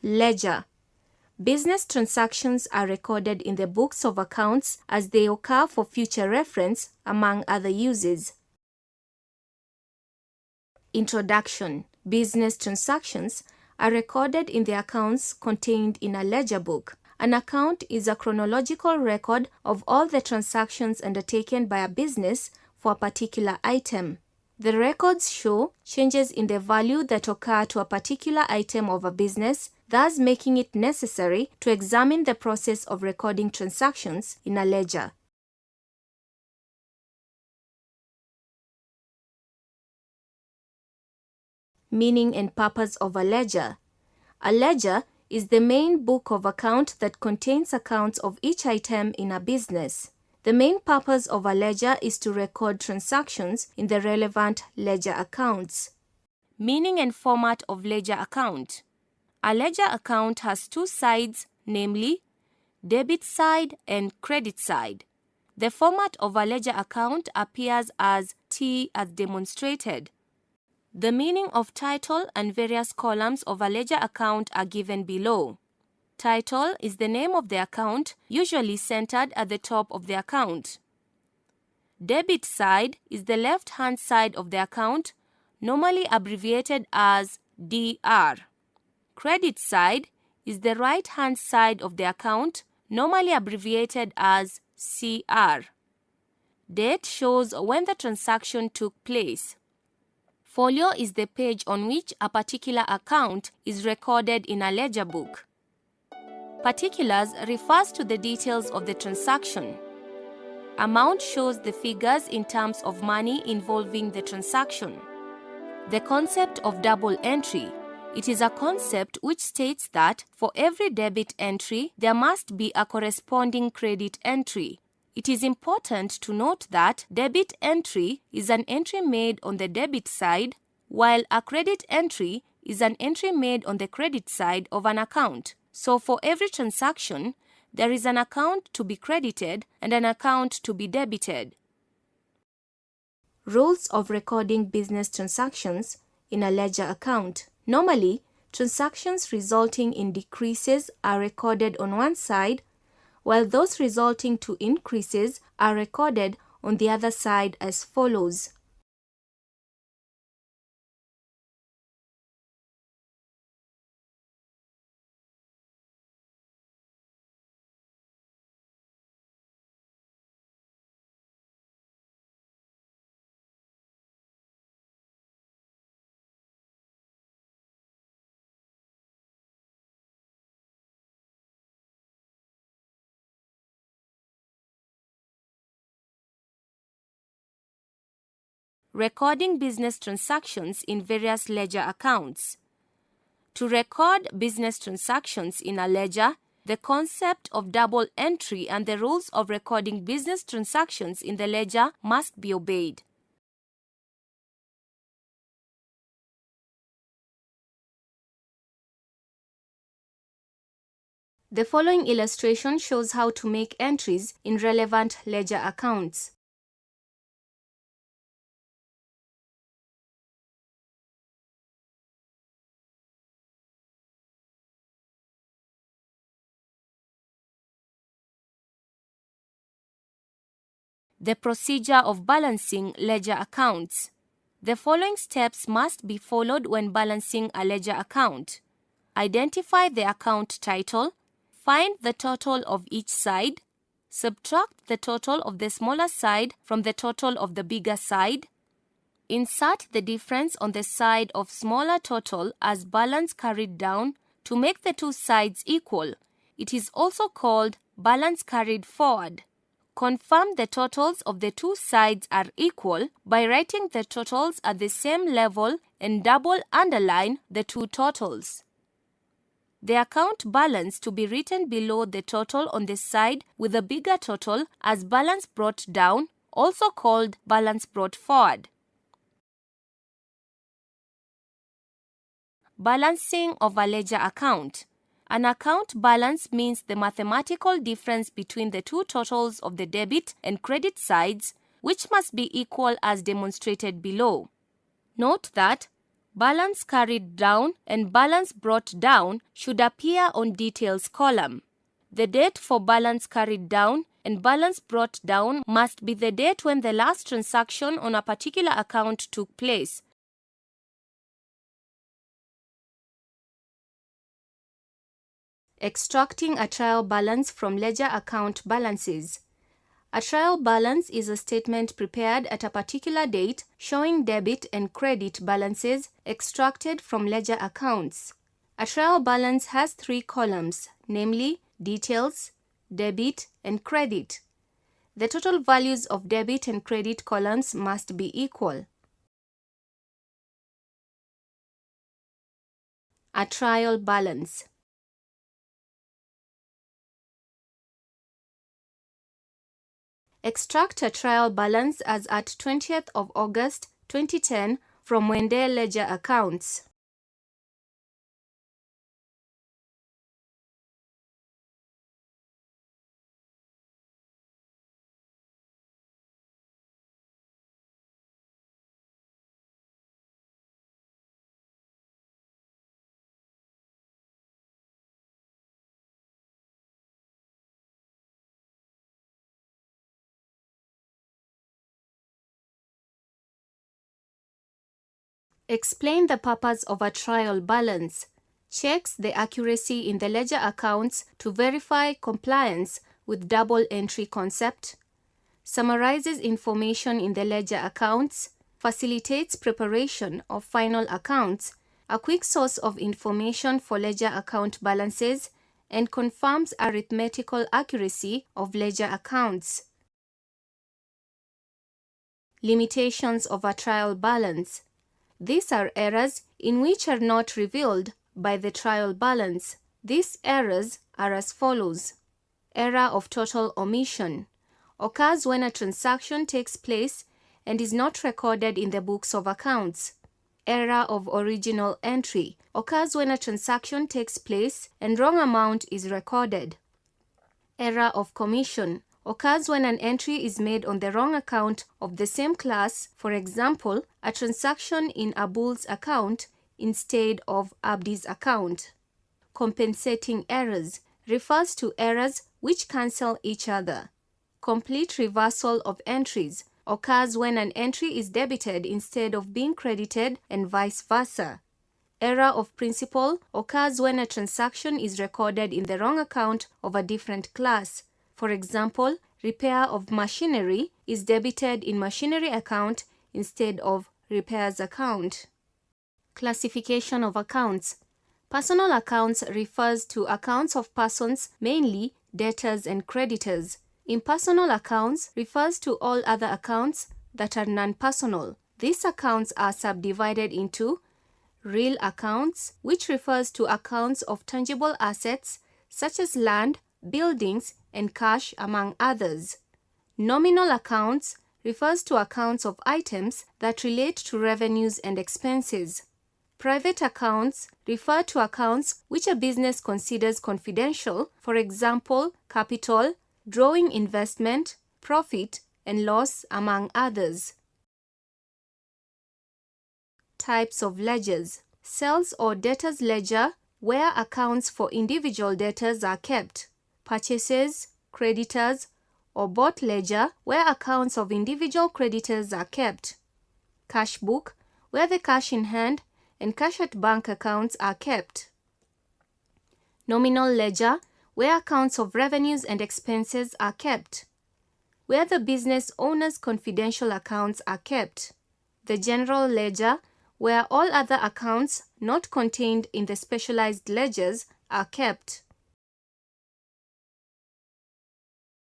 Ledger. Business transactions are recorded in the books of accounts as they occur for future reference, among other uses. Introduction. Business transactions are recorded in the accounts contained in a ledger book. An account is a chronological record of all the transactions undertaken by a business for a particular item. The records show changes in the value that occur to a particular item of a business, thus making it necessary to examine the process of recording transactions in a ledger. Meaning and purpose of a ledger. A ledger is the main book of account that contains accounts of each item in a business. The main purpose of a ledger is to record transactions in the relevant ledger accounts. Meaning and format of ledger account. A ledger account has two sides, namely debit side and credit side. The format of a ledger account appears as T as demonstrated. The meaning of title and various columns of a ledger account are given below. Title is the name of the account, usually centered at the top of the account. Debit side is the left-hand side of the account, normally abbreviated as DR. Credit side is the right-hand side of the account, normally abbreviated as CR. Date shows when the transaction took place. Folio is the page on which a particular account is recorded in a ledger book. Particulars refers to the details of the transaction. Amount shows the figures in terms of money involving the transaction. The concept of double entry. It is a concept which states that for every debit entry, there must be a corresponding credit entry. It is important to note that debit entry is an entry made on the debit side, while a credit entry is an entry made on the credit side of an account. So for every transaction, there is an account to be credited and an account to be debited. Rules of recording business transactions in a ledger account. Normally, transactions resulting in decreases are recorded on one side, while those resulting to increases are recorded on the other side as follows. Recording business transactions in various ledger accounts. To record business transactions in a ledger, the concept of double entry and the rules of recording business transactions in the ledger must be obeyed. The following illustration shows how to make entries in relevant ledger accounts. The procedure of balancing ledger accounts. The following steps must be followed when balancing a ledger account. Identify the account title, find the total of each side, subtract the total of the smaller side from the total of the bigger side, insert the difference on the side of smaller total as balance carried down to make the two sides equal. It is also called balance carried forward. Confirm the totals of the two sides are equal by writing the totals at the same level and double underline the two totals. The account balance to be written below the total on the side with a bigger total as balance brought down, also called balance brought forward. Balancing of a ledger account. An account balance means the mathematical difference between the two totals of the debit and credit sides, which must be equal as demonstrated below. Note that balance carried down and balance brought down should appear on details column. The date for balance carried down and balance brought down must be the date when the last transaction on a particular account took place. Extracting a trial balance from ledger account balances. A trial balance is a statement prepared at a particular date showing debit and credit balances extracted from ledger accounts. A trial balance has 3 columns, namely details, debit, and credit. The total values of debit and credit columns must be equal. A trial balance. Extract a trial balance as at 20th of August 2010 from Wendell ledger accounts. Explain the purpose of a trial balance. Checks the accuracy in the ledger accounts to verify compliance with double entry concept. Summarizes information in the ledger accounts. Facilitates preparation of final accounts, a quick source of information for ledger account balances, and confirms arithmetical accuracy of ledger accounts. Limitations of a trial balance. These are errors in which are not revealed by the trial balance. These errors are as follows. Error of total omission. Occurs when a transaction takes place and is not recorded in the books of accounts. Error of original entry. Occurs when a transaction takes place and wrong amount is recorded. Error of commission. Occurs when an entry is made on the wrong account of the same class, for example, a transaction in Abul's account instead of Abdi's account. Compensating errors refers to errors which cancel each other. Complete reversal of entries occurs when an entry is debited instead of being credited and vice versa. Error of principal occurs when a transaction is recorded in the wrong account of a different class. For example, repair of machinery is debited in machinery account instead of repairs account. Classification of accounts. Personal accounts refers to accounts of persons, mainly debtors and creditors. Impersonal accounts refers to all other accounts that are non-personal. These accounts are subdivided into real accounts, which refers to accounts of tangible assets such as land, buildings, and cash, among others. Nominal accounts refers to accounts of items that relate to revenues and expenses. Private accounts refer to accounts which a business considers confidential, for example, capital, drawing investment, profit, and loss, among others. Types of ledgers. Sales or debtors ledger, where accounts for individual debtors are kept. Purchases, creditors, or bought ledger, where accounts of individual creditors are kept. Cash book, where the cash in hand and cash at bank accounts are kept. Nominal ledger, where accounts of revenues and expenses are kept. Where the business owner's confidential accounts are kept. The general ledger, where all other accounts not contained in the specialized ledgers are kept.